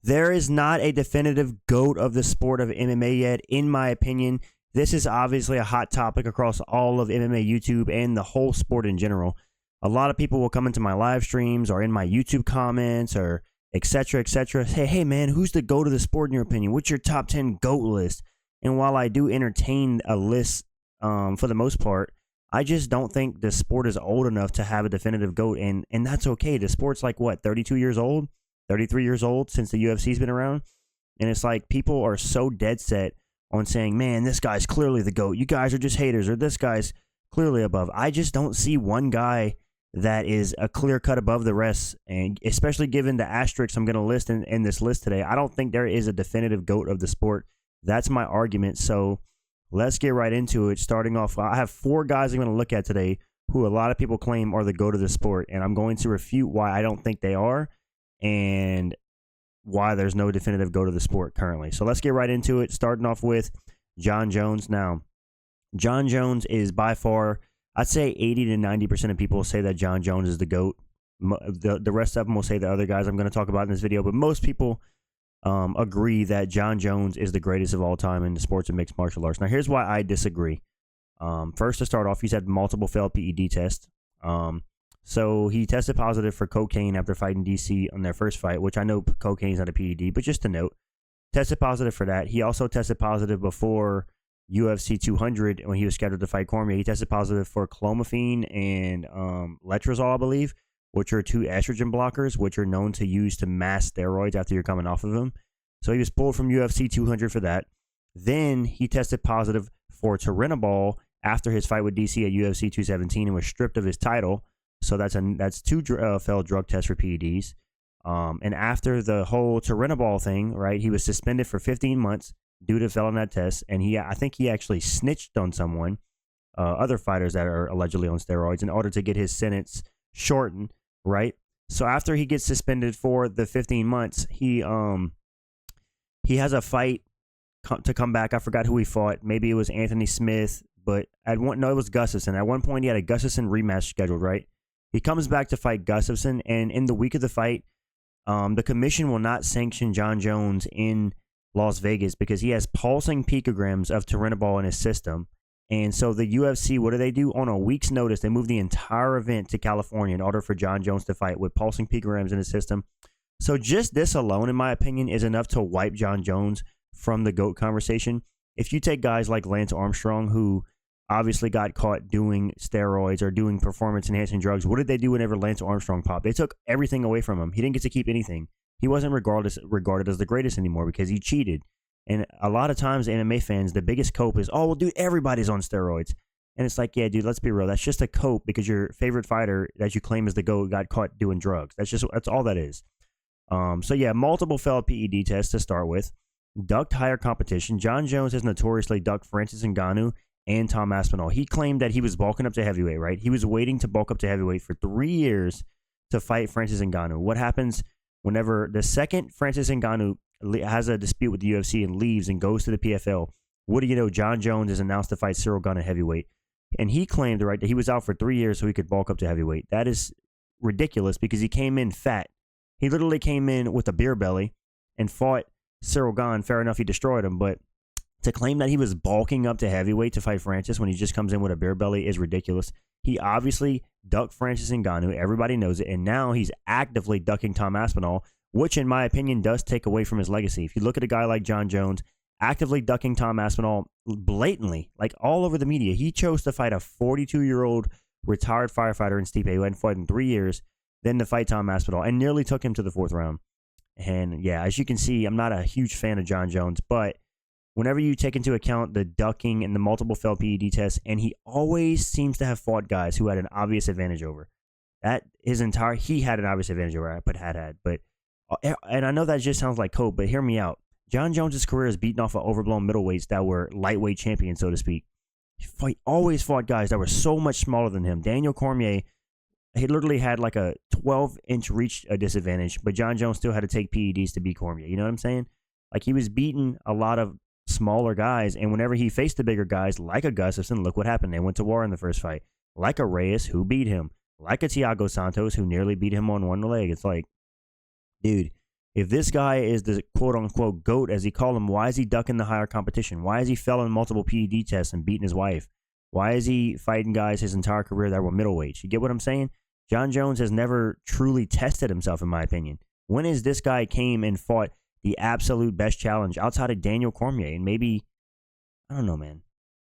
There is not a definitive GOAT of the sport of MMA yet, in my opinion. This is obviously a hot topic across all of MMA YouTube and the whole sport in general. A lot of people will come into my live streams or in my YouTube comments or etc. Say, hey man, who's the GOAT of the sport in your opinion? What's your top 10 GOAT list? And while I do entertain a list for the most part, I just don't think the sport is old enough to have a definitive GOAT, and that's okay. The sport's like, what, 32 years old? 33 years old since the UFC's been around? And it's like people are so dead set on saying, man, this guy's clearly the GOAT. You guys are just haters, or this guy's clearly above. I just don't see one guy that is a clear cut above the rest, and especially given the asterisks I'm going to list in this list today, I don't think there is a definitive GOAT of the sport. That's my argument. So let's get right into it. Starting off, I have 4 guys I'm going to look at today who a lot of people claim are the GOAT of the sport, and I'm going to refute why I don't think they are and why there's no definitive GOAT of the sport currently. So let's get right into it, starting off with Jon Jones. Now, Jon Jones is by far, I'd say 80 to 90% of people say that Jon Jones is the GOAT. The rest of them will say the other guys I'm going to talk about in this video, but most people agree that Jon Jones is the greatest of all time in the sports of mixed martial arts. Now, here's why I disagree. First, to start off, he's had multiple failed PED tests. So he tested positive for cocaine after fighting DC on their first fight, which I know cocaine is not a PED, but just to note, tested positive for that. He also tested positive before UFC 200 when he was scheduled to fight Cormier. He tested positive for clomiphene and letrozole, I believe, which are 2 estrogen blockers, which are known to use to mask steroids after you're coming off of them. So he was pulled from UFC 200 for that. Then he tested positive for turinabol after his fight with DC at UFC 217 and was stripped of his title. So that's 2 failed drug tests for PEDs. And after the whole turinabol thing, right, he was suspended for 15 months due to failing that test. And I think he actually snitched on someone, other fighters that are allegedly on steroids, in order to get his sentence shortened, right? So after he gets suspended for the 15 months, he has a fight to come back. I forgot who he fought. Maybe it was Anthony Smith, but it was Gustafsson. At one point, he had a Gustafsson rematch scheduled, right? He comes back to fight Gustafsson, and in the week of the fight, the commission will not sanction Jon Jones in Las Vegas because he has pulsing picograms of turinabol in his system. And so the UFC, what do? On a week's notice, they move the entire event to California in order for Jon Jones to fight with pulsing picograms in his system. So just this alone, in my opinion, is enough to wipe Jon Jones from the GOAT conversation. If you take guys like Lance Armstrong, who obviously got caught doing steroids or doing performance-enhancing drugs, what did they do whenever Lance Armstrong popped? They took everything away from him. He didn't get to keep anything. He wasn't regarded as the greatest anymore because he cheated. And a lot of times, MMA fans, the biggest cope is, oh, well, dude, everybody's on steroids. And it's like, yeah, dude, let's be real. That's just a cope because your favorite fighter that you claim is the GOAT got caught doing drugs. That's all that is. So, yeah, multiple failed PED tests to start with. Ducked higher competition. Jon Jones has notoriously ducked Francis Ngannou and Tom Aspinall. He claimed that he was bulking up to heavyweight, right? He was waiting to bulk up to heavyweight for 3 years to fight Francis Ngannou. What happens whenever the second Francis Ngannou has a dispute with the UFC and leaves and goes to the PFL? What do you know? Jon Jones is announced to fight Cyril Gane at heavyweight. And he claimed, right, that he was out for 3 years so he could bulk up to heavyweight. That is ridiculous because he came in fat. He literally came in with a beer belly and fought Cyril Gane. Fair enough, he destroyed him, but to claim that he was bulking up to heavyweight to fight Francis when he just comes in with a beer belly is ridiculous. He obviously ducked Francis Ngannou. Everybody knows it. And now he's actively ducking Tom Aspinall, which in my opinion does take away from his legacy. If you look at a guy like Jon Jones actively ducking Tom Aspinall blatantly, like all over the media, he chose to fight a 42-year-old retired firefighter in Stipe who hadn't fought in 3 years, then to fight Tom Aspinall and nearly took him to the 4th round. And yeah, as you can see, I'm not a huge fan of Jon Jones, but whenever you take into account the ducking and the multiple failed PED tests, and he always seems to have fought guys who had an obvious advantage over. He had an obvious advantage over, but and I know that just sounds like code, but hear me out. Jon Jones' career is beaten off of overblown middleweights that were lightweight champions, so to speak. He always fought guys that were so much smaller than him. Daniel Cormier, he literally had like a 12-inch reach disadvantage, but Jon Jones still had to take PEDs to beat Cormier. You know what I'm saying? Like, he was beating a lot of smaller guys, and whenever he faced the bigger guys, like a Gustafsson, look what happened. They went to war in the first fight. Like a Reyes, who beat him. Like a Thiago Santos, who nearly beat him on one leg. It's like, dude, If this guy is the quote-unquote GOAT, as he called him, why is he ducking the higher competition? Why is he failing multiple PED tests and beating his wife? Why is he fighting guys his entire career that were middleweights? You get what I'm saying? Jon Jones has never truly tested himself, in my opinion. When is this guy came and fought the absolute best challenge outside of Daniel Cormier? And maybe, I don't know, man.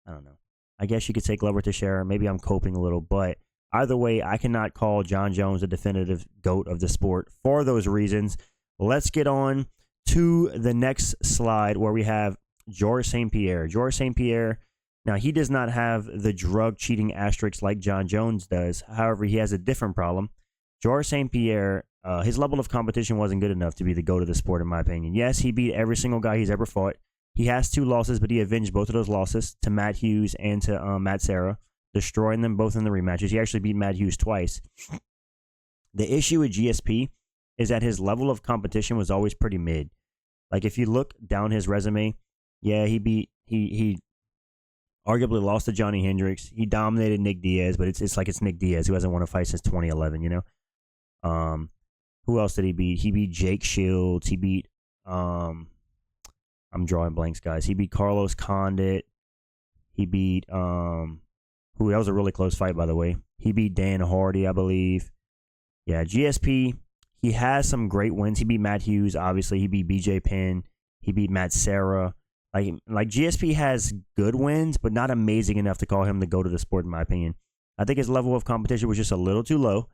I don't know. I guess you could say Glover Teixeira. Maybe I'm coping a little, but either way, I cannot call Jon Jones a definitive GOAT of the sport for those reasons. Let's get on to the next slide where we have Georges St Pierre. Georges St Pierre, now he does not have the drug cheating asterisk like Jon Jones does. However, he has a different problem. Georges St Pierre, his level of competition wasn't good enough to be the GOAT of the sport, in my opinion. Yes, he beat every single guy he's ever fought. He has 2 losses, but he avenged both of those losses to Matt Hughes and to Matt Serra, destroying them both in the rematches. He actually beat Matt Hughes twice. The issue with GSP is that his level of competition was always pretty mid. Like, if you look down his resume, yeah, he arguably lost to Johnny Hendricks. He dominated Nick Diaz, but it's like it's Nick Diaz, who hasn't won a fight since 2011, you know? Who else did he beat? He beat Jake Shields. He beat, I'm drawing blanks, guys. He beat Carlos Condit. He beat, that was a really close fight, by the way. He beat Dan Hardy, I believe. Yeah, GSP, he has some great wins. He beat Matt Hughes, obviously. He beat BJ Penn. He beat Matt Serra. Like GSP has good wins, but not amazing enough to call him the GOAT of the sport, in my opinion. I think his level of competition was just a little too low.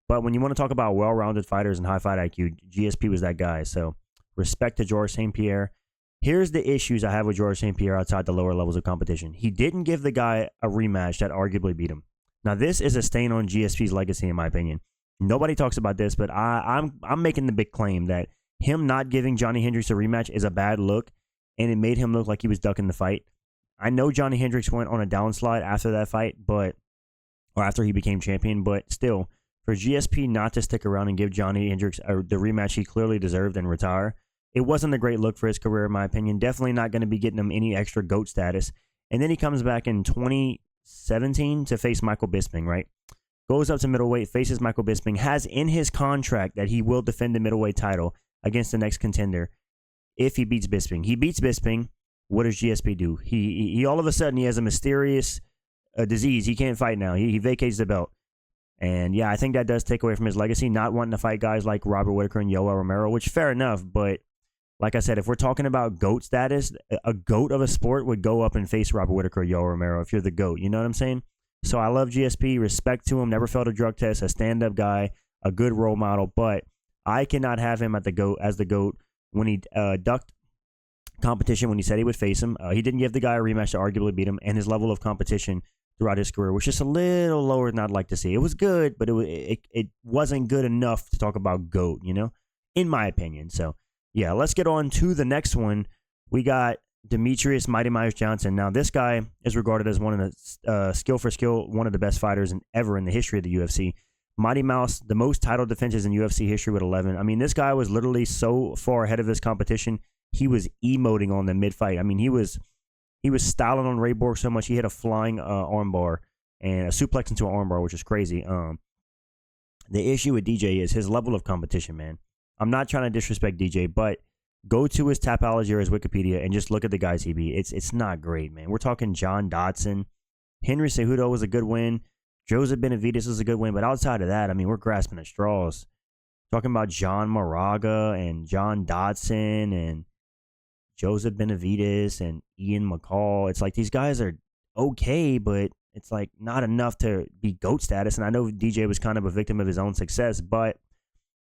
But when you want to talk about well-rounded fighters and high fight IQ, GSP was that guy. So respect to Georges St Pierre. Here's the issues I have with Georges St Pierre outside the lower levels of competition. He didn't give the guy a rematch that arguably beat him. Now, this is a stain on GSP's legacy, in my opinion. Nobody talks about this, but I'm making the big claim that him not giving Johnny Hendricks a rematch is a bad look, and it made him look like he was ducking the fight. I know Johnny Hendricks went on a downslide after that fight, or after he became champion, but still, for GSP not to stick around and give Johnny Hendricks the rematch he clearly deserved and retire, it wasn't a great look for his career, in my opinion. Definitely not going to be getting him any extra GOAT status. And then he comes back in 2017 to face Michael Bisping, right? Goes up to middleweight, faces Michael Bisping, has in his contract that he will defend the middleweight title against the next contender if he beats Bisping. He beats Bisping. What does GSP do? He all of a sudden, he has a mysterious disease. He can't fight now. He vacates the belt. And yeah, I think that does take away from his legacy, not wanting to fight guys like Robert Whitaker and Yoel Romero, which fair enough. But like I said, if we're talking about GOAT status, a GOAT of a sport would go up and face Robert Whitaker or Yoel Romero if you're the GOAT. You know what I'm saying? So I love GSP, respect to him, never failed a drug test, a stand-up guy, a good role model. But I cannot have him as the GOAT when he ducked competition when he said he would face him. He didn't give the guy a rematch to arguably beat him, and his level of competition throughout his career was just a little lower than I'd like to see. It was good, but it wasn't good enough to talk about GOAT, you know, in my opinion. So yeah, let's get on to the next one. We got Demetrius Mighty Mouse Johnson. Now, this guy is regarded as one of the skill for skill, one of the best fighters ever in the history of the UFC. Mighty Mouse, the most title defenses in UFC history with 11. I mean, this guy was literally so far ahead of his competition. He was emoting on the mid-fight. I mean, he was styling on Ray Borg so much he hit a flying armbar and a suplex into an armbar, which is crazy. The issue with DJ is his level of competition, man. I'm not trying to disrespect DJ, but go to his Tapology or his Wikipedia and just look at the guys he beat. It's not great, man. We're talking John Dodson. Henry Cejudo was a good win. Joseph Benavidez was a good win. But outside of that, I mean, we're grasping at straws. Talking about John Moraga and John Dodson and Joseph Benavidez and Ian McCall. It's like these guys are okay, but it's like not enough to be GOAT status. And I know DJ was kind of a victim of his own success, but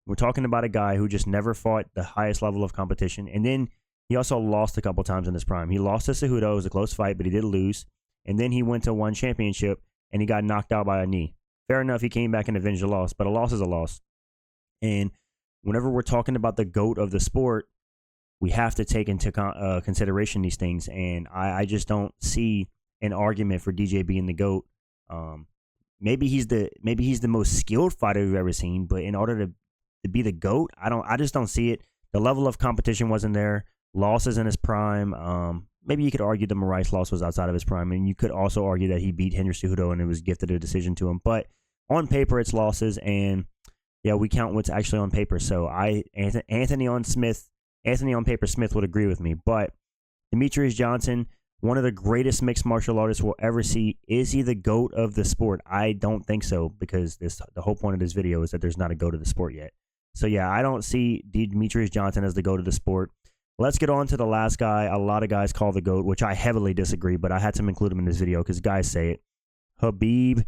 we're talking about a guy who just never fought the highest level of competition. And then he also lost a couple times in his prime. He lost to Cejudo. It was a close fight, but he did lose. And then he went to one championship, and he got knocked out by a knee. Fair enough, he came back and avenged the loss, but a loss is a loss. And whenever we're talking about the GOAT of the sport, we have to take into consideration these things. And I just don't see an argument for DJ being the GOAT. Maybe he's the most skilled fighter we've ever seen, but in order to be the GOAT, I just don't see it. The level of competition wasn't there. Losses in his prime. Maybe you could argue the Moraes loss was outside of his prime, and you could also argue that he beat Henry Cejudo and it was gifted a decision to him. But on paper, it's losses, and Yeah, we count what's actually on paper. So Anthony on paper Smith would agree with me. But Demetrius Johnson, one of the greatest mixed martial artists we'll ever see. Is he the GOAT of the sport? I don't think so, because the whole point of this video is that there's not a GOAT of the sport yet. So yeah, I don't see Demetrius Johnson as the GOAT of the sport. Let's get on to the last guy. A lot of guys call the GOAT, which I heavily disagree, but I had to include him in this video because guys say it. Khabib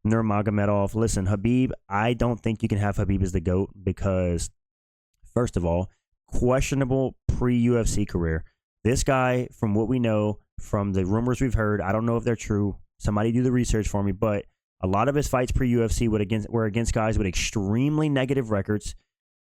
Nurmagomedov. Listen, Khabib, I don't think you can have Khabib as the GOAT because, first of all, questionable pre-UFC career. This guy, from what we know, from the rumors we've heard, I don't know if they're true. Somebody do the research for me, but a lot of his fights pre-UFC were against guys with extremely negative records,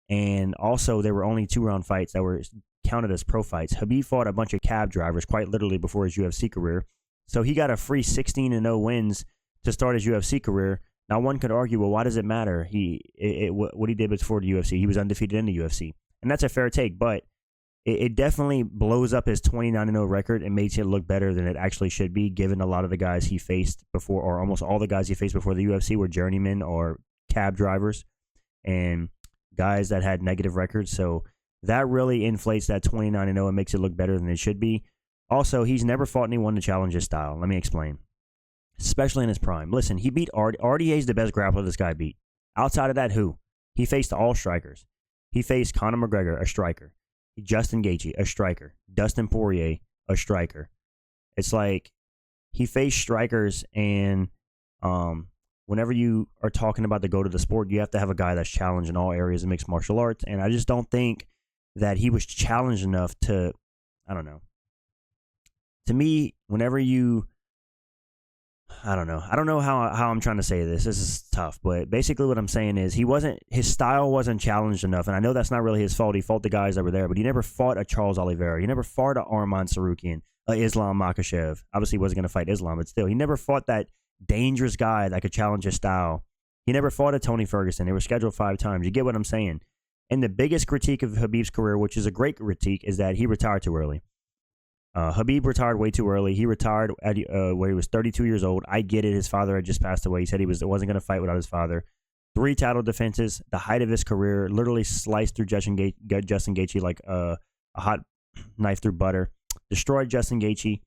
and also there were only 2-round fights that were counted as pro fights. Khabib fought a bunch of cab drivers quite literally before his UFC career, so he got a free 16-0 wins to start his UFC career. Now one could argue, well, why does it matter? What he did before the UFC, he was undefeated in the UFC, and that's a fair take, but it definitely blows up his 29-0 record and makes it look better than it actually should be, given a lot of the guys he faced before, or almost all the guys he faced before the UFC, were journeymen or cab drivers and guys that had negative records. So that really inflates that 29-0 and makes it look better than it should be. Also, he's never fought anyone to challenge his style. Let me explain. Especially in his prime. Listen, he beat RDA is the best grappler this guy beat. Outside of that, who? He faced all strikers. He faced Conor McGregor, a striker. Justin Gaethje, a striker. Dustin Poirier, a striker. It's like he faced strikers, and whenever you are talking about the GOAT of the sport, you have to have a guy that's challenged in all areas of mixed martial arts, and I just don't think that he was challenged enough to, I don't know. To me, whenever you, I don't know how I'm trying to say this. This is tough, but basically what I'm saying is his style wasn't challenged enough, and I know that's not really his fault. He fought the guys that were there, but he never fought a Charles Oliveira. He never fought a Arman Sarukian, a Islam Makhachev. Obviously, he wasn't going to fight Islam, but still, he never fought that dangerous guy that could challenge his style. He never fought a Tony Ferguson. They were scheduled 5 times. You get what I'm saying? And the biggest critique of Khabib's career, which is a great critique, is that he retired too early. Khabib retired way too early. He retired at where he was 32 years old. I get it. His father had just passed away. He said he wasn't going to fight without his father. 3 title defenses, the height of his career, literally sliced through Justin Gaethje like a hot knife through butter. Destroyed Justin Gaethje,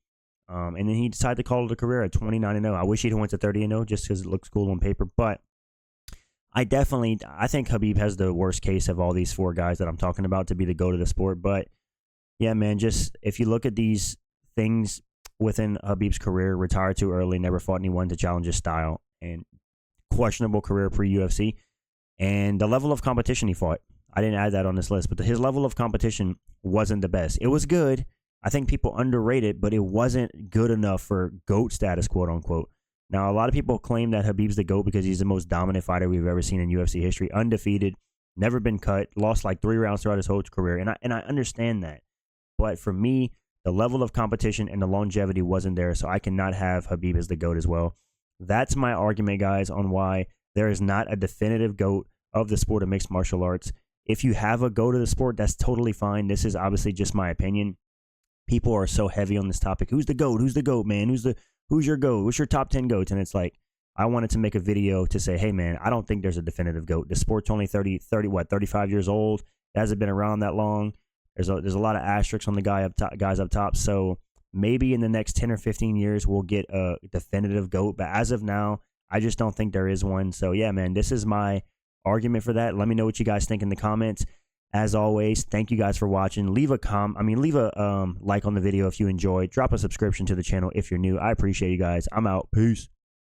and then he decided to call it a career at 29-0. I wish he'd went to 30-0 just because it looks cool on paper, but I think Khabib has the worst case of all these 4 guys that I'm talking about to be the GOAT of the sport, but yeah, man, just if you look at these things within Khabib's career, retired too early, never fought anyone to challenge his style, and questionable career pre-UFC, and the level of competition he fought. I didn't add that on this list, but his level of competition wasn't the best. It was good. I think people underrate it, but it wasn't good enough for GOAT status, quote unquote. Now, a lot of people claim that Khabib's the GOAT because he's the most dominant fighter we've ever seen in UFC history, undefeated, never been cut, lost like 3 rounds throughout his whole career, and I understand that. But for me, the level of competition and the longevity wasn't there, so I cannot have Khabib as the GOAT as well. That's my argument, guys, on why there is not a definitive GOAT of the sport of mixed martial arts. If you have a GOAT of the sport, that's totally fine. This is obviously just my opinion. People are so heavy on this topic. Who's the GOAT? Who's the GOAT, man? Who's your GOAT? What's your top 10 GOATs? And it's like, I wanted to make a video to say, hey, man, I don't think there's a definitive GOAT. The sport's only 35 years old. It hasn't been around that long. There's a lot of asterisks on the guys up top. So maybe in the next 10 or 15 years, we'll get a definitive GOAT. But as of now, I just don't think there is one. So yeah, man, this is my argument for that. Let me know what you guys think in the comments. As always, thank you guys for watching. Leave a like on the video if you enjoyed. Drop a subscription to the channel if you're new. I appreciate you guys. I'm out. Peace.